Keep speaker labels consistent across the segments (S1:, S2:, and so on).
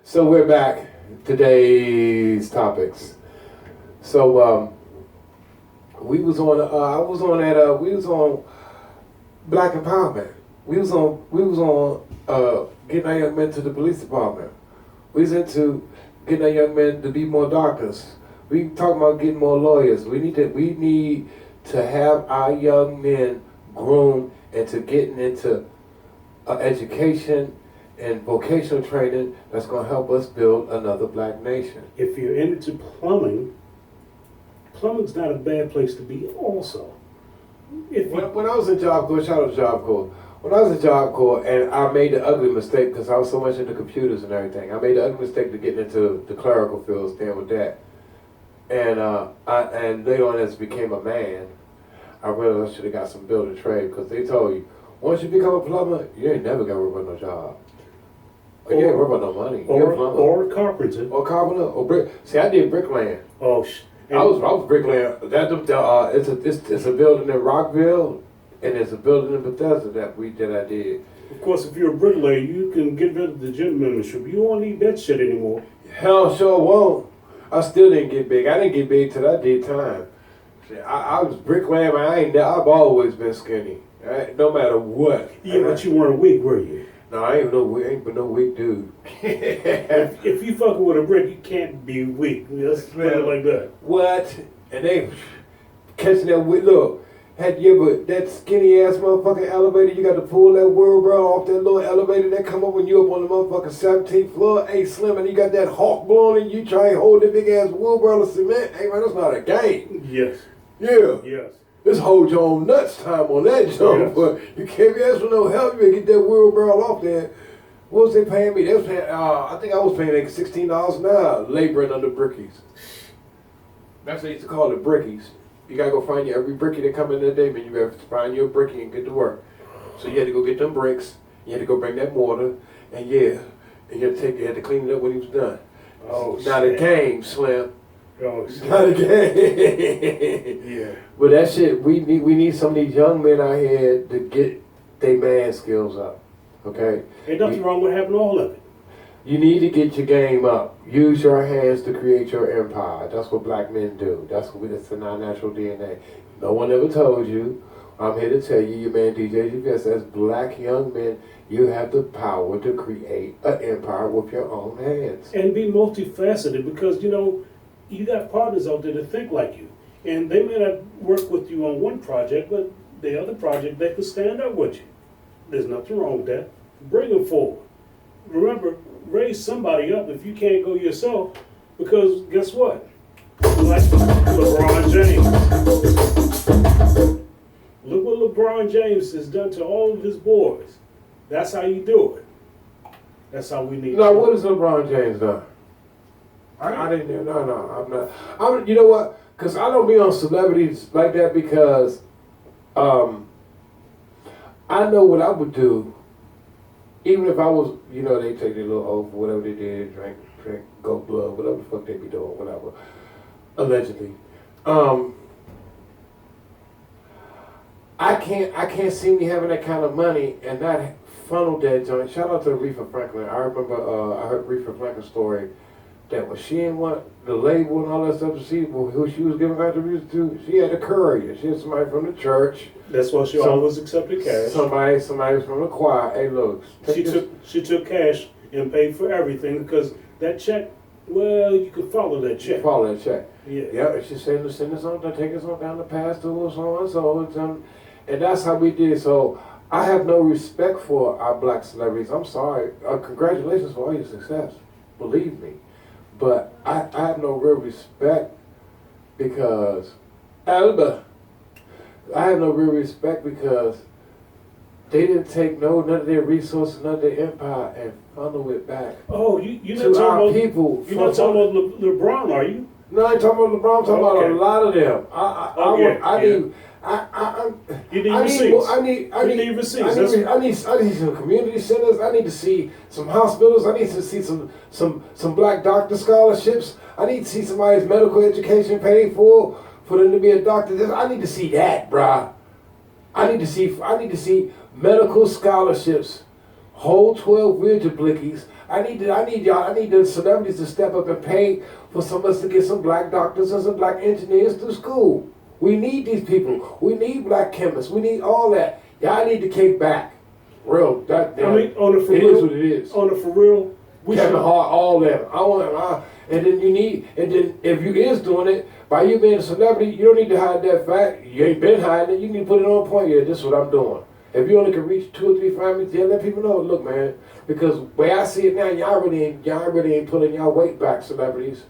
S1: So we're back. Today's topics. So we was on. I was on that. We was on Black Empowerment. We was on getting our young men to the police department. We was into getting our young men to be more doctors. We talking about getting more lawyers. We need to have our young men groomed into getting into education and vocational training that's going to help us build another black nation.
S2: If you're into plumbing, plumbing's not a bad place to be also.
S1: When I was in Job Corps, shout out to Job Corps. When I was in Job Corps, and I made the ugly mistake because I was so much into computers and everything, I made the ugly mistake to getting into the clerical field, staying with that. And later on as I became a man, I realized I should have got some building trade because they told you, once you become a plumber, you ain't never got to worry about no job. You ain't worry about no money.
S2: Or a carpenter.
S1: Or carpenter. Or brick. See, I did bricklaying.
S2: Oh,
S1: I was bricklaying. It's a building in Rockville, and it's a building in Bethesda that I did.
S2: Of course, if you're a bricklayer, you can get rid of the gym membership. You won't need that shit anymore.
S1: Hell sure won't. I still didn't get big. I didn't get big till I did time. I was bricklaying, man. I've always been skinny. Right? No matter what.
S2: Yeah, but you weren't weak, were you?
S1: No, I ain't been no weak dude.
S2: if you fucking with a brick, you can't be weak. Let's put it like that.
S1: What? And they catching that with look. Had you ever that skinny ass motherfucking elevator? You got to pull that wheelbarrow off that little elevator that come up when you up on the motherfucking 17th floor. Hey, Slim, and you got that hawk blowing and you try and hold that big ass wheelbarrow of cement. Hey man, that's not a game.
S2: Yes.
S1: Yeah.
S2: Yes.
S1: This hold your own nuts time on that jump, yes. But you can't be asking for no help. You get that wheelbarrow off there. What was they paying me? They was paying. I think I was paying like $16 an hour laboring under brickies. That's what they used to call it, brickies. You gotta go find every brickie that come in that day, man. You gotta find your brickie and get to work. So you had to go get them bricks. You had to go bring that mortar, and you had to clean it up when he was done.
S2: Oh,
S1: not
S2: shit.
S1: A game, Slim.
S2: Oh, shit.
S1: Not a game.
S2: Yeah.
S1: But that shit, we need some of these young men out here to get their man skills up. Okay?
S2: Ain't nothing wrong with having all of it.
S1: You need to get your game up. Use your hands to create your empire. That's what black men do. That's in our natural DNA. No one ever told you. I'm here to tell you, your man DjGps says, black young men, you have the power to create an empire with your own hands.
S2: And be multifaceted because, you got partners out there that think like you. And they may not work with you on one project, but the other project, they could stand up with you. There's nothing wrong with that. Bring them forward. Remember, raise somebody up if you can't go yourself, because guess what? Like LeBron James. Look what LeBron James has done to all of his boys. That's how you do it. That's how we need
S1: Now,
S2: to.
S1: what has LeBron James done? I didn't. No, I'm not. You know what? Because I don't be on celebrities like that because I know what I would do. Even if I was, they take their little oath, whatever they did, drink, go blood, whatever the fuck they be doing, whatever. Allegedly. I can't see me having that kind of money and not funnel that joint. Shout out to Aretha Franklin. I remember I heard Aretha Franklin's story that when she didn't want the label and all that stuff to see who she was giving contributions to, she had a courier. She had somebody from the church.
S2: That's why she always accepted cash.
S1: Somebody from the choir. Hey, look.
S2: She took cash and paid for everything because that check, well, you could follow that check.
S1: Follow that check.
S2: Yeah.
S1: Yeah, she said, send us on, take us on down the pastor or so and so. And that's how we did. So I have no respect for our black celebrities. I'm sorry. Congratulations for all your success. Believe me. But I have no real respect because I have no real respect because they didn't take none of their resources, none of their empire and funnel it back.
S2: Oh, you're
S1: to
S2: not
S1: our
S2: talking
S1: people.
S2: You're not talking about LeBron, are you?
S1: No, I ain't talking about LeBron. I'm talking about a lot of them. I need some community centers. I need to see some hospitals. I need to see some black doctor scholarships. I need to see somebody's medical education paid for them to be a doctor. I need to see that, bruh. I need to see medical scholarships, whole 12 rigid blickies. I need the celebrities to step up and pay for some of us to get some black doctors and some black engineers through school. We need these people. We need black chemists. We need all that. Y'all need to kick back. Real, that
S2: I mean, on the for
S1: it
S2: real,
S1: is what it is.
S2: On the for real, we
S1: Kevin
S2: should.
S1: Hart, all them. And then if you is doing it, by you being a celebrity, you don't need to hide that fact. You ain't been hiding it. You need to put it on point. Yeah, this is what I'm doing. If you only can reach 2 or 3 families, yeah, let people know. Look, man, because way I see it now, y'all really ain't pulling y'all weight back, celebrities.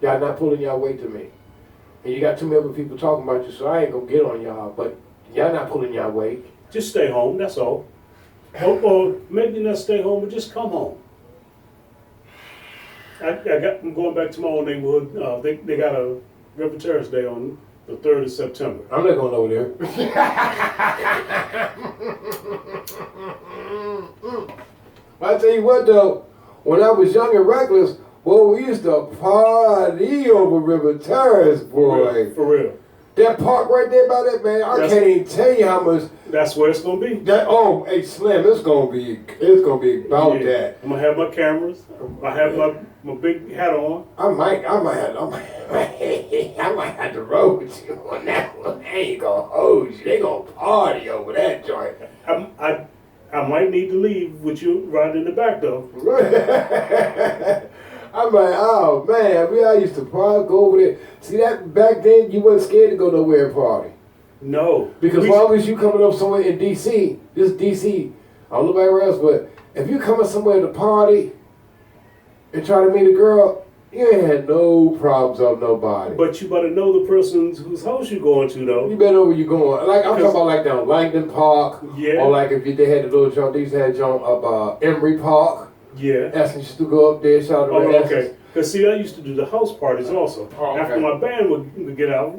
S1: Y'all not pulling y'all weight to me. And you got too many other people talking about you, so I ain't gonna get on y'all. But y'all not pulling y'all weight.
S2: Just stay home. That's all. Or maybe not stay home, but just come home. I'm going back to my old neighborhood. They got a River Terrace Day on the 3rd of September.
S1: I'm not going over there. I tell you what though, when I was young and reckless, boy, we used to party over River Terrace, boy.
S2: For real.
S1: That park right there by that, man, I can't even tell you how much.
S2: That's where it's gonna be.
S1: Hey Slim, it's gonna be about that.
S2: I'm gonna have my cameras. I have my big hat on.
S1: I might have to roll with you on that one. They ain't gonna hold you. They gonna party over that joint.
S2: I might need to leave with you riding in the back though.
S1: I'm like, oh man, I used to party, go over there. See that back then, you wasn't scared to go nowhere and party.
S2: No.
S1: Because as long as you coming up somewhere in DC, this DC, I don't know about else, but if you coming somewhere to party and try to meet a girl, you ain't had no problems of nobody.
S2: But you better know the person whose house you going to though.
S1: You better know where you going. Like I'm talking about like down Langdon Park,
S2: yeah.
S1: Or like if they had the little joint, these had joint up Emory Park.
S2: Yeah.
S1: Essence used to go up there, shout out to
S2: okay. Because see, I used to do the house parties also.
S1: Oh, okay.
S2: After my band would get out,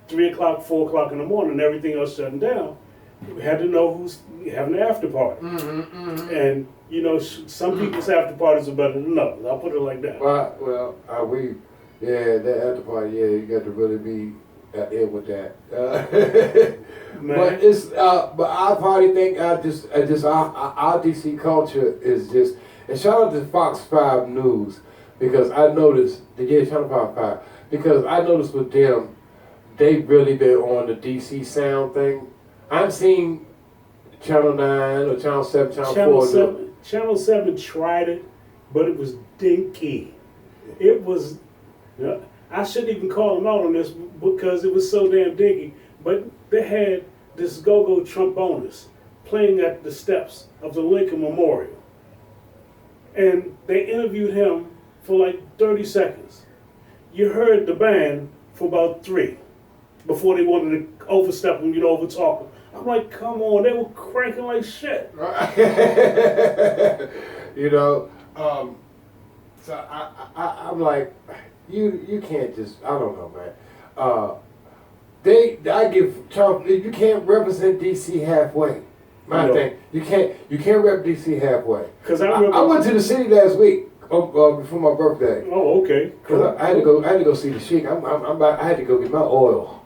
S2: 3 o'clock, 4 o'clock in the morning, everything else shutting down. We had to know who's having the after party. And you know, some people's after parties are better than others. I'll put it like that.
S1: That after party, you got to really be in with that.
S2: Man.
S1: But but our party thing, our DC culture is just, and shout out to Fox 5 News, because I noticed, Channel 5, because I noticed with them, they really been on the DC sound thing. I've seen Channel 9 or Channel 7, Channel 4.
S2: Channel 7 tried it, but it was dinky. It was, I shouldn't even call them out on this because it was so damn dinky, but they had this go-go trombonist playing at the steps of the Lincoln Memorial. And they interviewed him for like 30 seconds. You heard the band for about 3 before they wanted to overstep him, over-talk him. I'm like, come on, they were cranking like shit.
S1: So I'm like, you can't just, I don't know, man. You can't represent DC halfway. My thing, you can't rep DC halfway. Cause I went to the city last week before my birthday.
S2: Oh, okay.
S1: Cause I had to go see the Sheik. I had to go get my oil.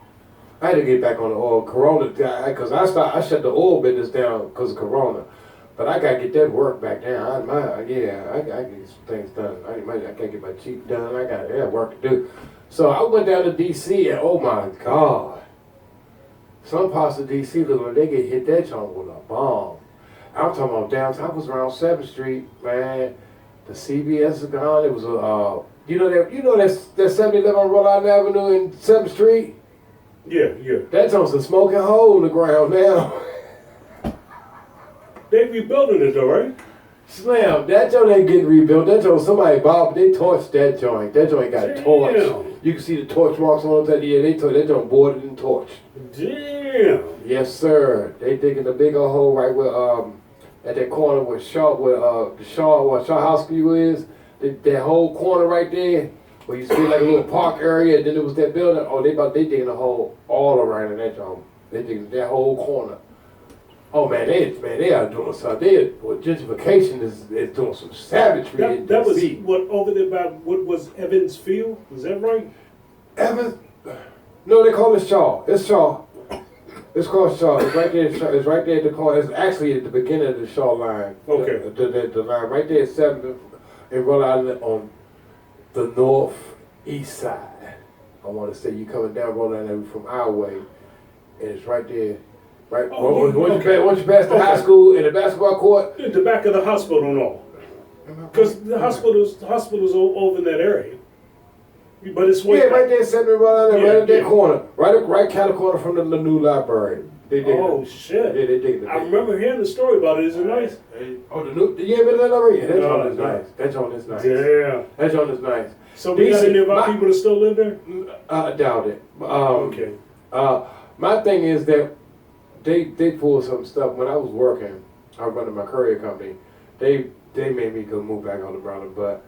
S1: I had to get back on the oil. Corona, cause I shut the oil business down because of Corona. But I gotta get that work back down. I get some things done. I gotta get my Jeep done. I got work to do. So I went down to DC and oh my God. Some parts of DC look like they get hit that joint with a bomb. I'm talking about downtown. I was around 7th Street, man. The CBS is gone. It was a that 7-Eleven on Rhode Island Avenue in 7th Street?
S2: Yeah.
S1: That joint's a smoking hole in the ground now.
S2: They rebuilding it though, right?
S1: Slim, that joint ain't getting rebuilt. That joint, somebody bobbed, they torched that joint. That joint got torched. You can see the torch marks on that. Yeah, that joint boarded and torched.
S2: Damn.
S1: Yes, sir. They digging a big old hole right where at that corner where Shaw High School is. That whole corner right there, where you see like a little park area, and then there was that building. Oh, they digging a hole all around in that joint. They digging that whole corner. Oh man, they are doing something. Gentrification is doing some savagery.
S2: That was what over there by what was Evans Field? Was that right?
S1: Evans? No, they call it Shaw. It's Shaw. It's called Shaw. It's right there. It's right there at the corner. It's actually at the beginning of the Shaw line.
S2: Okay.
S1: The line right there at 7th. in Rhode Island on the northeast side. I want to say you coming down Rhode Island from our way, and it's right there. Right,
S2: Oh,
S1: once you pass the high school and the basketball court.
S2: In the back of the hospital and all. Because the hospital's over in that area. But it's way
S1: right there, sitting right
S2: Yeah,
S1: right at that
S2: yeah.
S1: corner. Right kind of corner from the new library. They did
S2: Oh,
S1: it.
S2: shit.
S1: Yeah, they did it.
S2: I remember hearing the story about it. Is it nice?
S1: Oh, the new, yeah, but that library? Yeah, that
S2: No,
S1: joint is
S2: no.
S1: nice. That joint is nice.
S2: Yeah.
S1: That joint is nice.
S2: So we got
S1: Decent.
S2: any of our people that still live there?
S1: I doubt it.
S2: Okay.
S1: My thing is that they pulled some stuff when I was working. I was running my courier company. They made me go move back on the Broward, but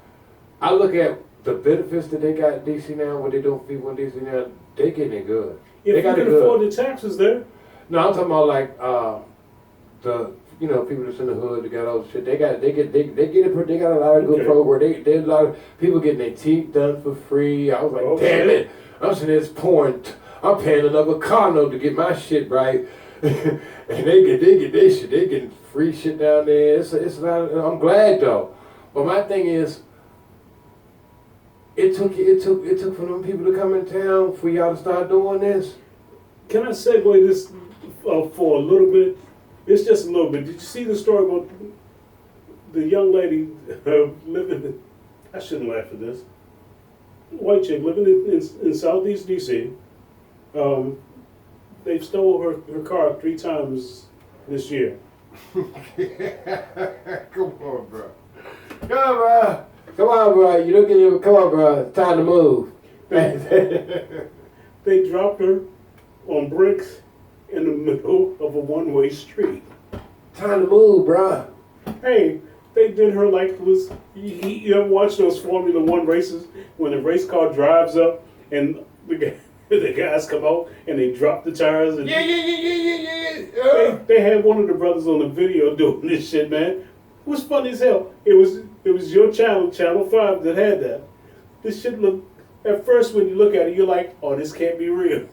S1: I look at the benefits that they got in DC now. What they doing for people in DC now, they getting it good.
S2: If
S1: they
S2: you
S1: got
S2: can
S1: it good.
S2: afford the taxes there.
S1: No, I'm talking about like the people that's in the hood that got all the shit. They got a lot of good
S2: Okay.
S1: programs. They a lot of people getting their teeth done for free. I was like,
S2: Oh,
S1: damn
S2: shit.
S1: it! I'm sitting there pouring. I'm paying another car note to get my shit right, and they get their shit. They getting free shit down there. It's a lot. I'm glad though, but my thing is. It took for them people to come in town for y'all to start doing this.
S2: Can I segue this for a little bit? It's just a little bit. Did you see the story about the young lady living in, I shouldn't laugh at this, white chick living in Southeast DC. They've stole her car 3 times this year.
S1: Come on, bro. Come on, bro. You don't get it. Come on, bro. It's time to move.
S2: They dropped her on bricks in the middle of a one-way street.
S1: Time to move, bro.
S2: Hey, they did her like it was. You ever watch those Formula One races when the race car drives up and the guys come out and they drop the tires? And
S1: Yeah.
S2: They had one of the brothers on the video doing this shit, man. It was funny as hell. It was your channel, Channel 5, that had that. This shit looked, at first when you look at it, you're like, oh, this can't be real.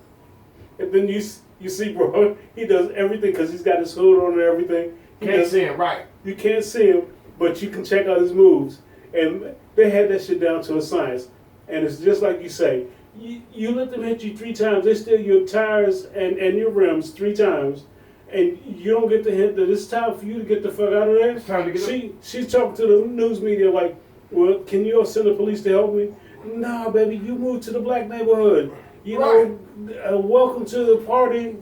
S2: And then you see, bro, he does everything because he's got his hood on and everything.
S1: Can't see him, right.
S2: You can't see him, but you can check out his moves. And they had that shit down to a science. And it's just like you say, you let them hit you 3 times, they steal your tires and your rims 3 times. And you don't get the hint that it's time for you to get the fuck out of there.
S1: It's time to get
S2: She's talking to the news media like, well, can you all send the police to help me? Nah, baby, you moved to the black neighborhood. You know, welcome to the party.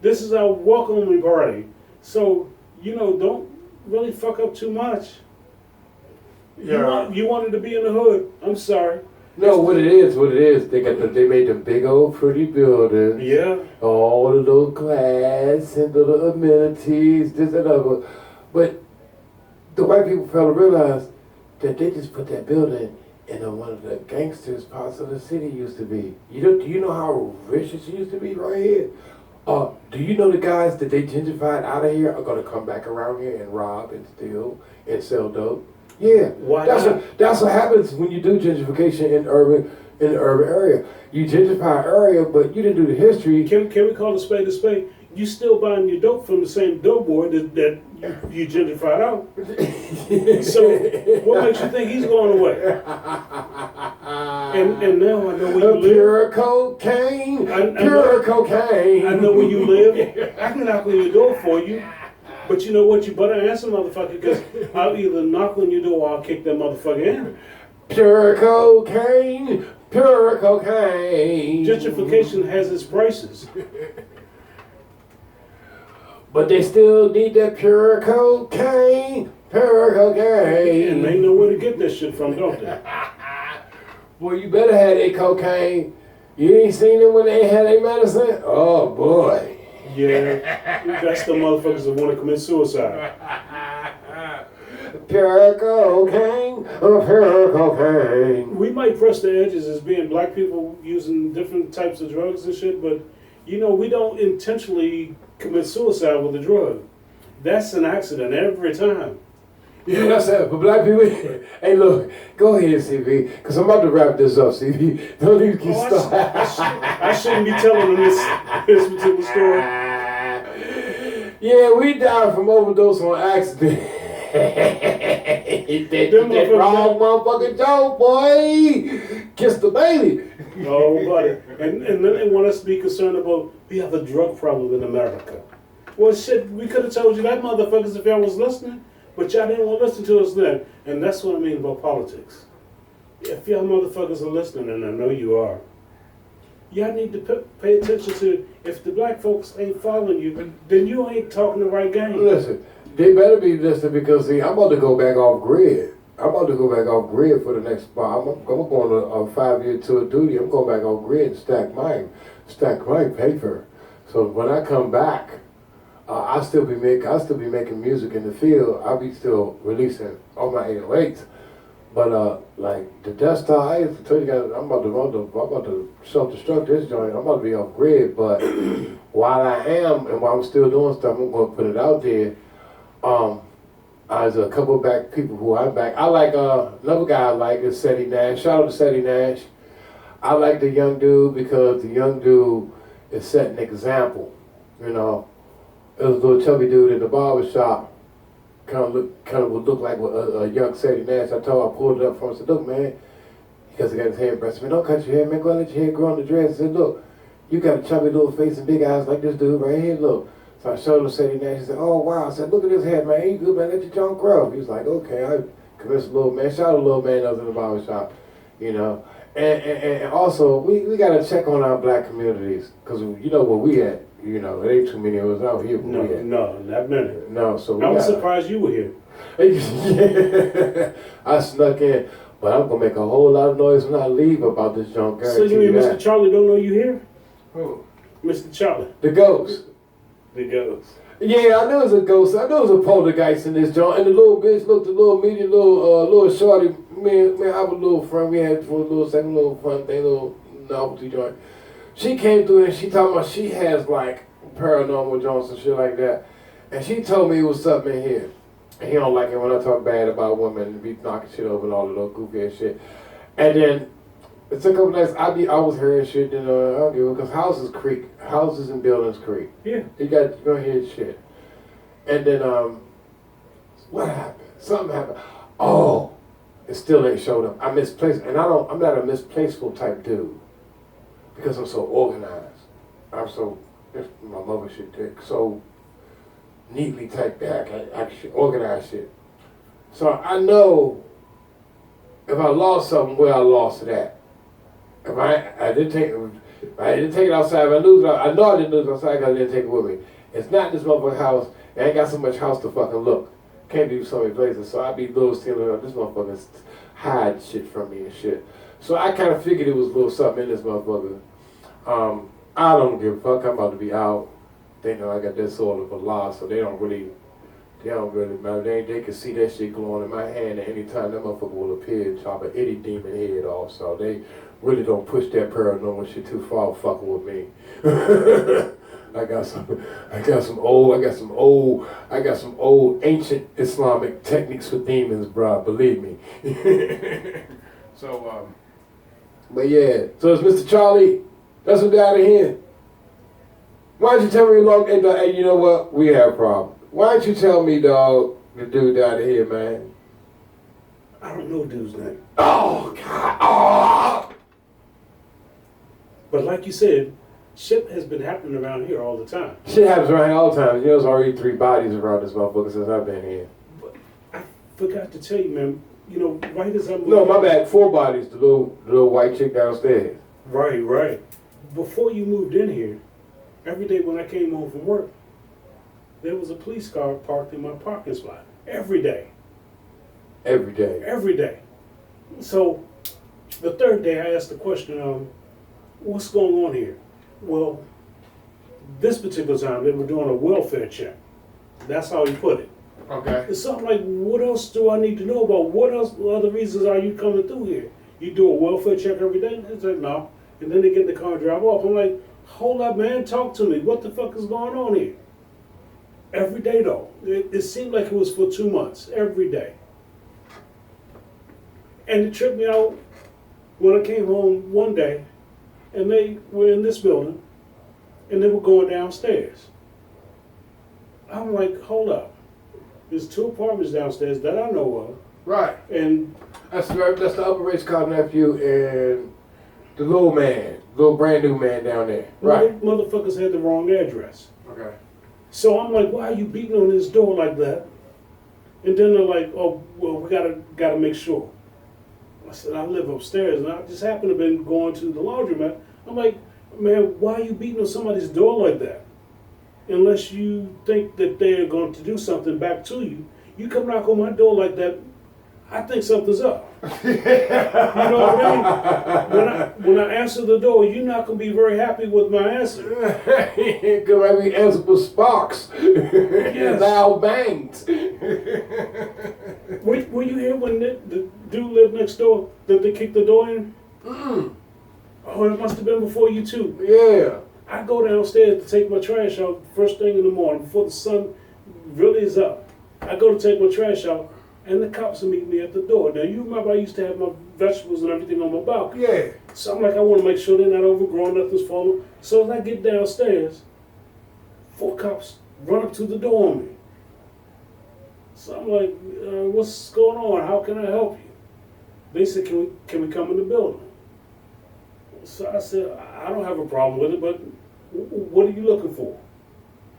S2: This is our welcoming party. So, don't really fuck up too much.
S1: Yeah.
S2: You wanted to be in the hood. I'm sorry.
S1: No, what it is, they made them big old pretty buildings.
S2: Yeah.
S1: All the little glass and the little amenities, this and other. But the white people fail to realize that they just put that building in one of the gangsters parts of the city used to be. Do you know how rich it used to be right here? Do you know the guys that they gentrified out of here are gonna come back around here and rob and steal and sell dope? Yeah,
S2: Why
S1: that's what happens when you do gentrification in the urban area. You gentrify an area, but you didn't do the history.
S2: Can we call a spade a spade? You still buying your dope from the same dope boy that you gentrified out. So what makes you think he's going away? And now I know where you live.
S1: Pure cocaine. Pure cocaine.
S2: I know where you live. I can knock on your door for you. But you know what? You better answer, motherfucker, because I'll either knock on your door or I'll kick that motherfucker in.
S1: Pure cocaine. Pure cocaine.
S2: Gentrification has its prices.
S1: But they still need that pure cocaine. Pure cocaine.
S2: And they know where to get that shit from, don't they?
S1: Boy, you better have that cocaine. You ain't seen them when they had their medicine? Oh, boy.
S2: Yeah, that's the motherfuckers that want to commit suicide.
S1: Pure cocaine, pure cocaine.
S2: We might press the edges as being black people using different types of drugs and shit, but we don't intentionally commit suicide with a drug. That's an accident every time.
S1: Yeah, that's it. But black people, hey, look, go ahead, CV, because I'm about to wrap this up, CV. Don't even get started.
S2: I shouldn't be telling them this particular story.
S1: Yeah, we died from overdose on accident. that wrong motherfucking joke, boy. Kiss the baby.
S2: No, buddy. And then they want us to be concerned about, we have a drug problem in America. Well, shit, we could have told you that, motherfuckers, if y'all was listening, but y'all didn't want to listen to us then. And that's what I mean about politics. If y'all motherfuckers are listening, and I know you are, y'all need to pay attention to, if the black folks ain't following you, then you ain't talking the right game.
S1: Listen, they better be listening because, see, I'm about to go back off grid. I'm about to go back off grid for the next, I'm going on a 5-year tour of duty. I'm going back off grid and stack my paper. So when I come back, I'll still be making music in the field. I'll be still releasing all my 808s. But like the desktop, I used to tell you guys, I'm about to self-destruct this joint. I'm about to be off grid. But while I am and while I'm still doing stuff, I'm going to put it out there. There's a couple of back people who I back. I like another guy I like is Seti Nash. Shout out to Seti Nash. I like the young dude because the young dude is setting an example. You know, it was a little chubby dude in the barber shop. Kind of would look like a young Seti Nash. I pulled it up for him. I said, look, man, because he got his hair brushed. Man, don't cut your hair, man. Go and let your hair grow on the dress. I said, look, you got a chubby little face and big eyes like this dude right here. Look. So I showed him Seti Nash. He said, oh, wow. I said, look at this hair, man. You good, man. Let your junk grow. He was like, okay. I convinced the little man. Shout out to the little man that was in the barber shop, you know. And also, we got to check on our black communities because you know where we at. You know, it ain't too many of us out here.
S2: No, not many.
S1: No, so
S2: I was surprised you were here.
S1: Yeah. I snuck in, but I'm gonna make a whole lot of noise when I leave about this junk.
S2: So you mean Mr. Charlie don't know you here?
S1: Who?
S2: Mr. Charlie.
S1: The ghost.
S2: The ghost.
S1: Yeah, I knew it was a ghost. I knew it was a poltergeist in this joint. And the little bitch looked a little medium, little shorty. Man, I have a little friend. We had for a little second little fun thing, little novelty joint. She came through and she talking about she has like paranormal joints and shit like that. And she told me it was something in here. And he don't like it when I talk bad about women and be knocking shit over and all the little goofy ass shit. And then it took a couple nights. I was hearing shit. Then I don't give a because houses and buildings creak.
S2: Yeah.
S1: You gonna hear shit. And then what happened? Something happened. Oh, it still ain't showed up. I misplaced, and I'm not a misplaceful type dude because I'm so organized. My mother should take so neatly typed back. I should organize shit. So I know if I lost something, where I lost it at. If I didn't take it outside, if I lose it, I know I didn't lose it outside because I didn't take it with me. It's not in this motherfucking house. I ain't got so much house to fucking look. Can't be so many places. So I be little stealing. This motherfucker hide shit from me and shit. So I kind of figured it was a little something in this motherfucker. I don't give a fuck. I'm about to be out. They know I got that sort of a loss, so they don't really matter. They can see that shit glowing in my hand at any time. That motherfucker will appear and chop any demon head off. So they really don't push that paranormal shit too far fucking with me. I got some old ancient Islamic techniques for demons, bro. Believe me. So but yeah. So it's Mr. Charlie. That's what died of here. Why don't you tell me long? And you know what? We have a problem. Why don't you tell me, dog, the dude died of here, man?
S2: I don't know dude's name.
S1: Oh God! Oh.
S2: But like you said, shit has been happening around here all the time.
S1: Shit happens around here all the time. You know, there's already 3 bodies around this motherfucker since I've been here.
S2: But I forgot to tell you, man. You know, right as I'm
S1: No, my bad. 4 bodies. The little white chick downstairs.
S2: Right. Before you moved in here, every day when I came home from work, there was a police car parked in my parking spot. Every day.
S1: Every day.
S2: Every day. So, the third day I asked the question, what's going on here? Well, this particular time they were doing a welfare check. That's how he put it.
S1: Okay.
S2: It's something like, what else do I need to know about? What other reasons are you coming through here? You do a welfare check every day? They said, no. And then they get in the car and drive off. I'm like, hold up, man, talk to me. What the fuck is going on here? Every day, though. It seemed like it was for 2 months. Every day. And it tripped me out when I came home one day, and they were in this building, and they were going downstairs. I'm like, hold up. There's 2 apartments downstairs that I know of.
S1: Right.
S2: And
S1: That's the upper Ridge Cop nephew and the little brand new man down there. Right.
S2: motherfuckers had the wrong address.
S1: Okay.
S2: So I'm like, why are you beating on his door like that? And then they're like, oh, well, we gotta make sure. I said, I live upstairs, and I just happened to been going to the laundromat. I'm like, man, why are you beating on somebody's door like that? Unless you think that they're going to do something back to you. You come knock on my door like that, I think something's up. You know what I mean? When I answer the door, you're not going to be very happy with my answer.
S1: Because I mean, answer for sparks.
S2: Yes.
S1: Loud bangs.
S2: Were you here when the dude lived next door that they kicked the door in?
S1: Mm.
S2: Oh, it must have been before you too.
S1: Yeah.
S2: I go downstairs to take my trash out first thing in the morning before the sun really is up. I go to take my trash out, and the cops meet me at the door. Now, you remember I used to have my vegetables and everything on my balcony.
S1: Yeah.
S2: So I'm like, I want to make sure they're not overgrown, nothing's falling. So as I get downstairs, 4 cops run up to the door on me. So I'm like, what's going on? How can I help you? They said, can we come in the building? So I said, I don't have a problem with it, but what are you looking for?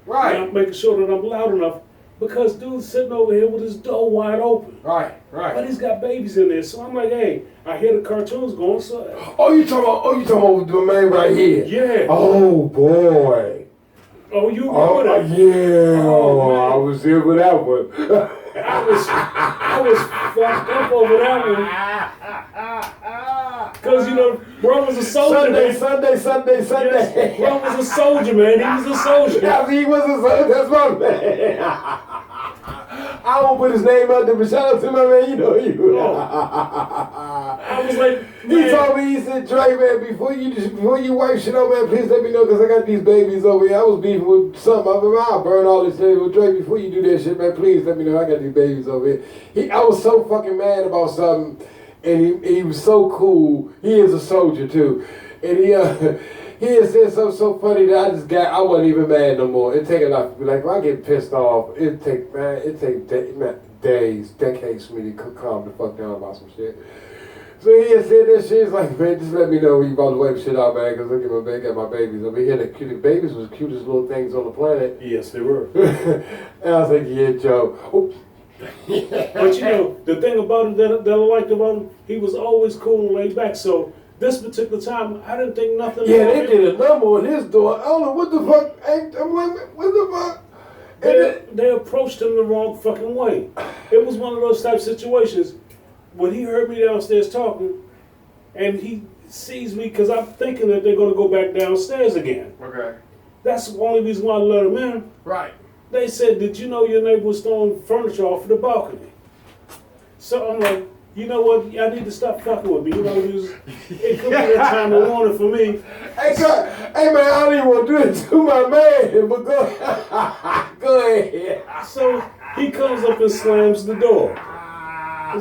S1: Right.
S2: And I'm making sure that I'm loud enough because dude's sitting over here with his door wide open.
S1: Right. Right.
S2: But he's got babies in there. So I'm like, hey, I hear the cartoons going, so.
S1: Oh, you talking about the man right here?
S2: Yeah.
S1: Oh boy.
S2: Oh, you remember that?
S1: Yeah.
S2: Oh, man.
S1: I was here for that one.
S2: I was fucked up over that one. Because, you know, bro was a soldier, man.
S1: Sunday.
S2: Yes, bro was a soldier, man. He was a soldier.
S1: Yeah, he was a soldier. That's my man. I won't put his name out there, but shout out to my man. You know you.
S2: Oh. I was like,
S1: He
S2: man.
S1: told me, he said, Dre, man, before you wipe shit up, man, please let me know, because I got these babies over here. I was beefing with something. I'll burn all this shit. Well, Dre, before you do that shit, man, please let me know. I got these babies over here. I was so fucking mad about something, and he was so cool. He is a soldier, too. And he had said something so funny that I wasn't even mad no more. It take a lot to be like, when I get pissed off, it take days, decades for me to calm the fuck down about some shit. So he had said that shit. He's like, man, just let me know when you about to wipe shit out, man, because look at my babies. I mean, the babies was the cutest little things on the planet.
S2: Yes, they were.
S1: And I was like, yeah, Joe. Oh.
S2: But you know, the thing about it that I liked about him, he was always cool and laid back. So this particular time, I didn't think nothing
S1: Yeah,
S2: about
S1: they
S2: it.
S1: did a number on his door. I don't know what the fuck. I'm like, what the fuck?
S2: They approached him the wrong fucking way. It was one of those type situations when he heard me downstairs talking, and he sees me because I'm thinking that they're going to go back downstairs again.
S1: Okay.
S2: That's the only reason why I let him in.
S1: Right.
S2: They said, did you know your neighbor was throwing furniture off of the balcony? So I'm like, you know what? I need to stop fucking with me. You know, it could be that time of warning for me.
S1: Hey, man, I don't even want to do it to my man, but go ahead.
S2: So he comes up and slams the door.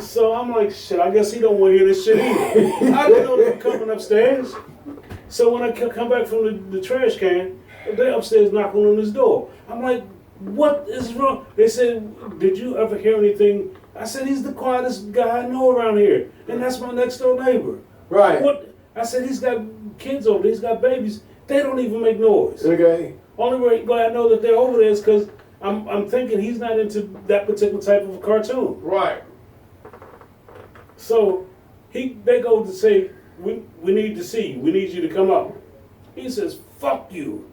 S2: So I'm like, shit, I guess he don't want to hear this shit either. I didn't know they were coming upstairs. So when I come back from the trash can, they're upstairs knocking on his door. I'm like, what is wrong? They said, did you ever hear anything? I said, he's the quietest guy I know around here. And that's my next door neighbor.
S1: Right.
S2: What? I said, he's got kids over there, he's got babies. They don't even make noise.
S1: Okay.
S2: Only way I know that they're over there is because I'm thinking he's not into that particular type of a cartoon.
S1: Right.
S2: So they go to say, we need to see you. We need you to come up. He says, fuck you.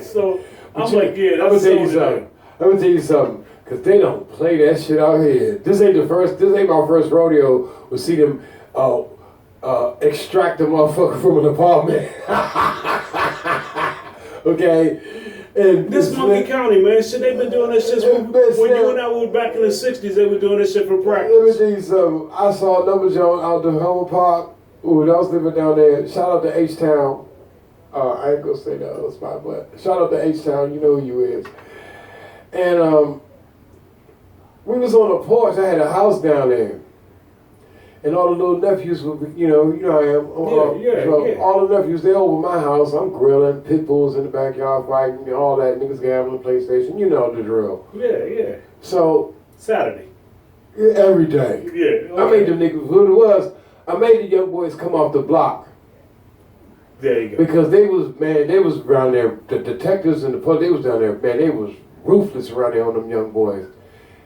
S2: So I'm like, yeah, that's so
S1: Let me tell you something, because they don't play that shit out here. This ain't my first rodeo to see them extract a motherfucker from an apartment. Okay? And
S2: this Monkey County, man, shit, they've been doing this shit when you and I were back in the 60s, they were doing this shit for practice.
S1: Let me tell you something. I saw another joint out the Homer Park. Ooh, I was living down there. Shout out to H-Town. I ain't gonna say the other spot, but shout out to H-Town. You know who you is. And we was on the porch. I had a house down there. And all the little nephews would, you know how I am. So all the nephews, they over my house. I'm grilling, pit bulls in the backyard fighting, all that. Niggas gambling, PlayStation. You know the drill.
S2: Yeah.
S1: So
S2: Saturday.
S1: Every day.
S2: Yeah. Okay.
S1: I made them niggas, what it was, I made the young boys come off the block.
S2: There you go.
S1: Because they was around there, the detectives and the police, they was down there, man, they was ruthless around there on them young boys.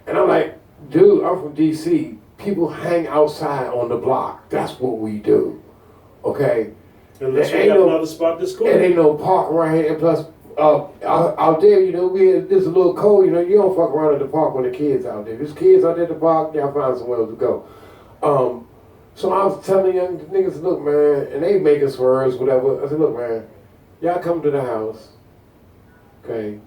S1: And I'm like, dude, I'm from DC. People hang outside on the block. That's what we do. Okay?
S2: Unless you got another spot to score.
S1: There ain't no park around here. And plus, out there, you know, it's a little cold. You know, you don't fuck around at the park when the kids out there. There's kids out there at the park, y'all find somewhere to go. So I was telling young niggas, look, man, and they making swerves, whatever. I said, look, man, y'all come to the house, okay?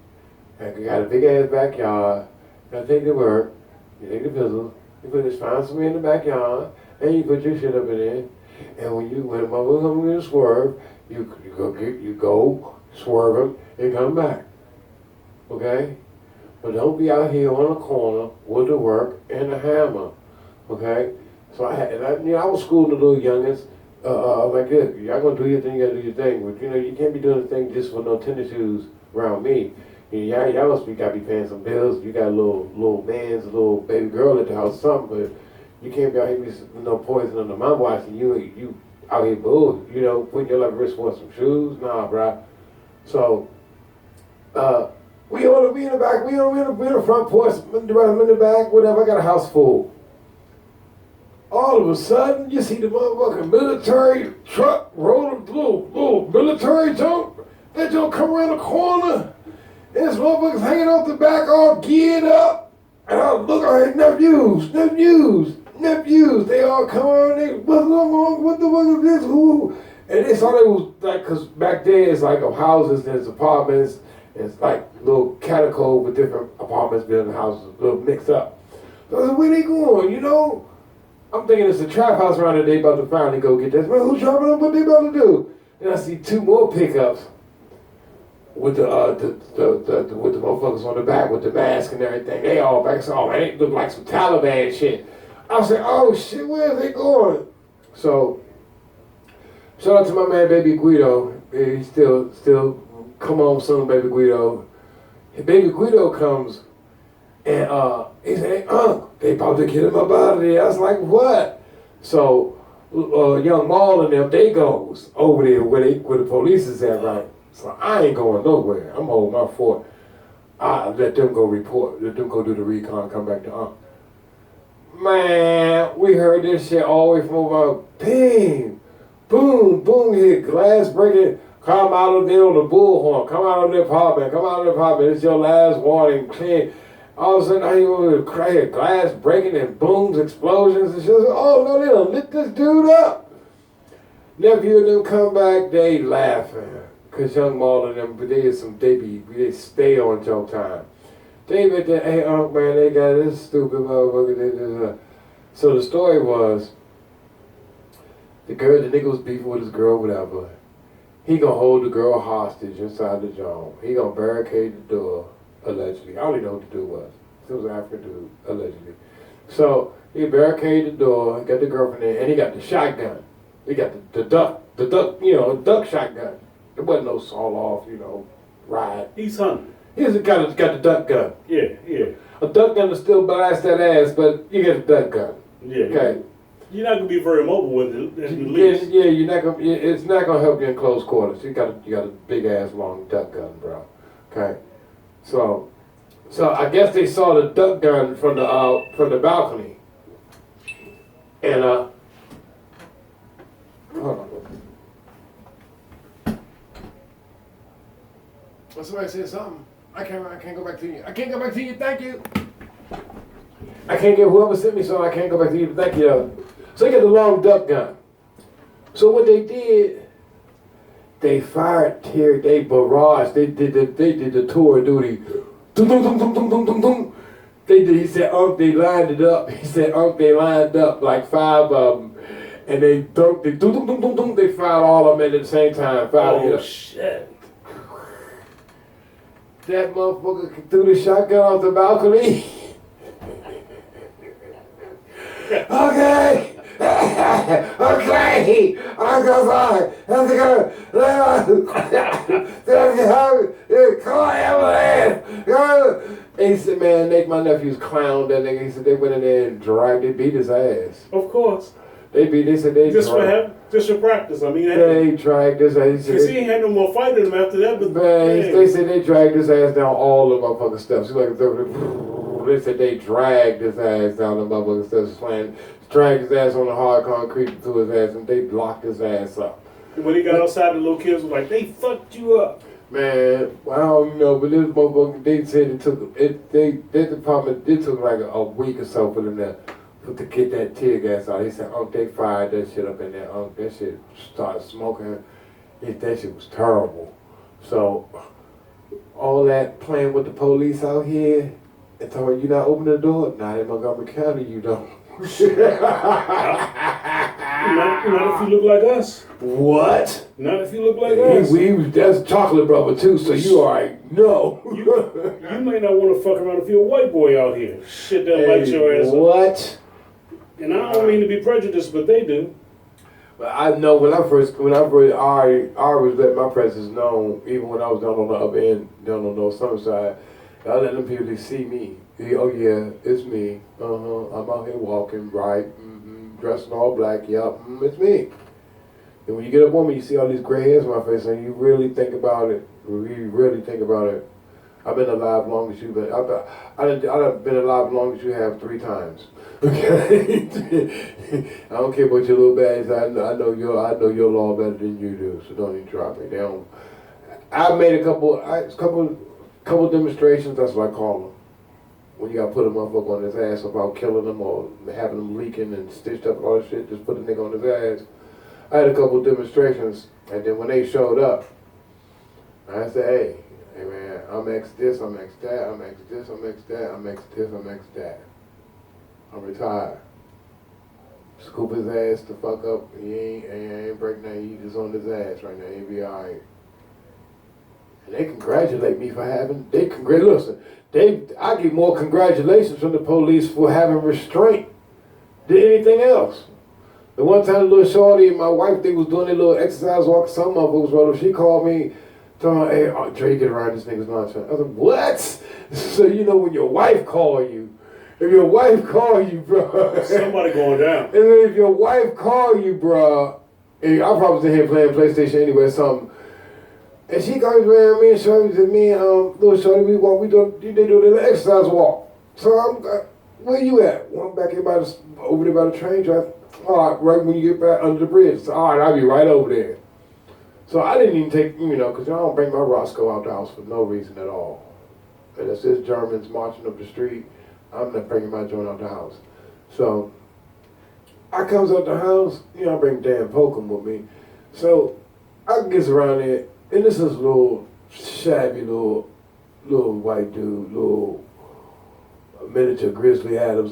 S1: And you got a big ass backyard. Y'all take the work, you take the pistols, you put this find somewhere in the backyard, and you put your shit up in there. And when a mother comes in a swerve, you go swerve them and come back, okay? But don't be out here on the corner with the work and the hammer, okay? So I was schooling the little youngins, like this. Y'all gonna do your thing, you gotta do your thing. But you know, you can't be doing the thing just for no tennis shoes around me. You know, y'all must gotta be paying some bills. You got a little man's, a little baby girl at the house, something. But you can't be out here with no poison under my watch and you out here bull. You know, putting your life at risk for some shoes. Nah, bruh. So, we in the back. We in the front porch. I'm in the back. Whatever. I got a house full. All of a sudden, you see the motherfucking military truck rolling, little military jump. That jump come around the corner. And this motherfucker's hanging off the back, all geared up. And I look, I had nephews. They all come on, what's wrong? What the fuck is this? Who? And they thought it was like, cause back then it's like houses, there's apartments. It's like little catacomb with different apartments, building houses, a little mixed up. So I said, where they going, you know? I'm thinking it's a trap house around there, they about to finally go get this. Man, who's dropping up? What they about to do? And I see two more pickups with the motherfuckers on the back with the mask and everything. They all back. So, oh man, they look like some Taliban shit. I said, oh shit, where are they going? So, shout out to my man, Baby Guido. He's still, come on soon, Baby Guido. Baby Guido comes and he said, hey, they about to get him up out of there. I was like, what? So, young Maul and them, they goes over there where the police is at, right? So I ain't going nowhere. I'm holding my fort. I let them go report. Let them go do the recon, come back to Man, we heard this shit all the way from over. Ping, boom, boom, hit glass breaking. Come out of there on the bullhorn. Come out of the apartment. It's your last warning. Clean. All of a sudden, I hear glass breaking and booms, explosions, and shit. Oh no, they done lit this dude up. Nephew and them come back, they laughing. Cause young Maul and them, but they stay on joke time. They bet that, hey, man, they got this stupid motherfucker. So the story was, the nigga was beefing with his girl, whatever. He gonna hold the girl hostage inside the joint. He gonna barricade the door, allegedly. I don't even know what the dude was. It was an African dude, allegedly. So he barricaded the door, got the girlfriend there, and he got the shotgun. He got the duck shotgun. It wasn't no saw off, ride.
S2: He's hunting.
S1: He's got the duck gun.
S2: Yeah.
S1: A duck gun will still blast that ass, but you get a duck gun.
S2: Yeah.
S1: Okay.
S2: You're not gonna be very mobile with it, at least.
S1: Yeah, you're not gonna. It's not gonna help you in close quarters. You got a big ass long duck gun, bro. Okay. So I guess they saw the duck gun from the balcony, and hold on. Well, somebody said something. I can't go back to you. I can't go back to you. Thank you. I can't get whoever sent me, so I can't go back to you. Thank you. So they got the long duck gun. So what they did, they fired tear. They barrage. They did the tour of duty. Dum dum dum dum dum dum dum dum. They did. He said, they lined it up. He said, they lined up like 5 of them, and they dunked. They dum dum dum dum. They fired all of them at the same time.
S2: Oh shit.
S1: That motherfucker threw the shotgun off the balcony. Okay. I'm sorry. Come on, ambulance. He said, man, my nephews clowned that nigga. He said they went in there and they beat his ass.
S2: Of course.
S1: They said they
S2: Just for practice. I mean,
S1: they dragged his ass.
S2: Cause he ain't had no more fight in him after that. But
S1: man, they said they dragged his ass down all the motherfucking steps. He like they said they dragged his ass down the motherfucking steps, dragged his ass on the hard concrete to his ass, and they locked his ass up.
S2: And when he got outside, the little kids were like, "They fucked you up."
S1: Man, well, I don't know, but this motherfucker, they said that department, it took like a week or so for them to get that tear gas out. He said, they fired that shit up in there. That shit started smoking. That shit was terrible. So, all that playing with the police out here, and telling you not open the door, not in Montgomery County, you don't.
S2: Not if you look like us.
S1: What?
S2: Not if you look like us.
S1: That's chocolate brother too, so you alright. No.
S2: You may not want to fuck around if you're a white boy out here. Shit that lights your ass up.
S1: What?
S2: And I don't mean to be prejudiced, but they do.
S1: But I know when I first I always let my presence known, even when I was down on the upper end, down on the summer side, I let them people see me. Oh yeah, it's me. I'm out here walking, right, dressed in all black. Yep, it's me. And when you get up on me, you see all these gray hairs on my face, and you really think about it. You really think about it. I've been alive long as you've been. I've been alive long as you have 3 times. Okay. I don't care about your little badge. I know your law better than you do. So don't even try me. I made a couple demonstrations. That's what I call them. When you gotta put a motherfucker on his ass about killing him or having him leaking and stitched up and all that shit, just put a nigga on his ass. I had a couple demonstrations, and then when they showed up, I said, hey man, I'm X this, I'm X that, I'm X this, I'm X that, I'm X this, I'm X that. I'm retired. Scoop his ass the fuck up. He ain't breaking nothing. He just on his ass right now. He'll be alright. And they congratulate me for having. I get more congratulations from the police for having restraint than anything else. The one time, the little shorty and my wife, they was doing their little exercise walk. Some of it was brother. She called me, telling me, "Hey, Dre, get around this nigga's nonsense." I was like, "What?" So you know when your wife call you. If your wife call you, bro.
S2: Somebody going down.
S1: And then if your wife call you, bro, and I probably was in here playing PlayStation anyway or something. And she comes around me and Shorty to me, little Shorty, they do a little exercise walk. So I'm, where you at? Well, I'm back here over there by the train track. All right, right when you get back under the bridge. So, all right, I'll be right over there. So I didn't even take, because I don't bring my Roscoe out the house for no reason at all. And it's just Germans marching up the street. I'm not bringing my joint out the house. So I comes out the house, I bring Dan Pokem with me. So I gets around there, and this is a little shabby little white dude, little miniature Grizzly Adams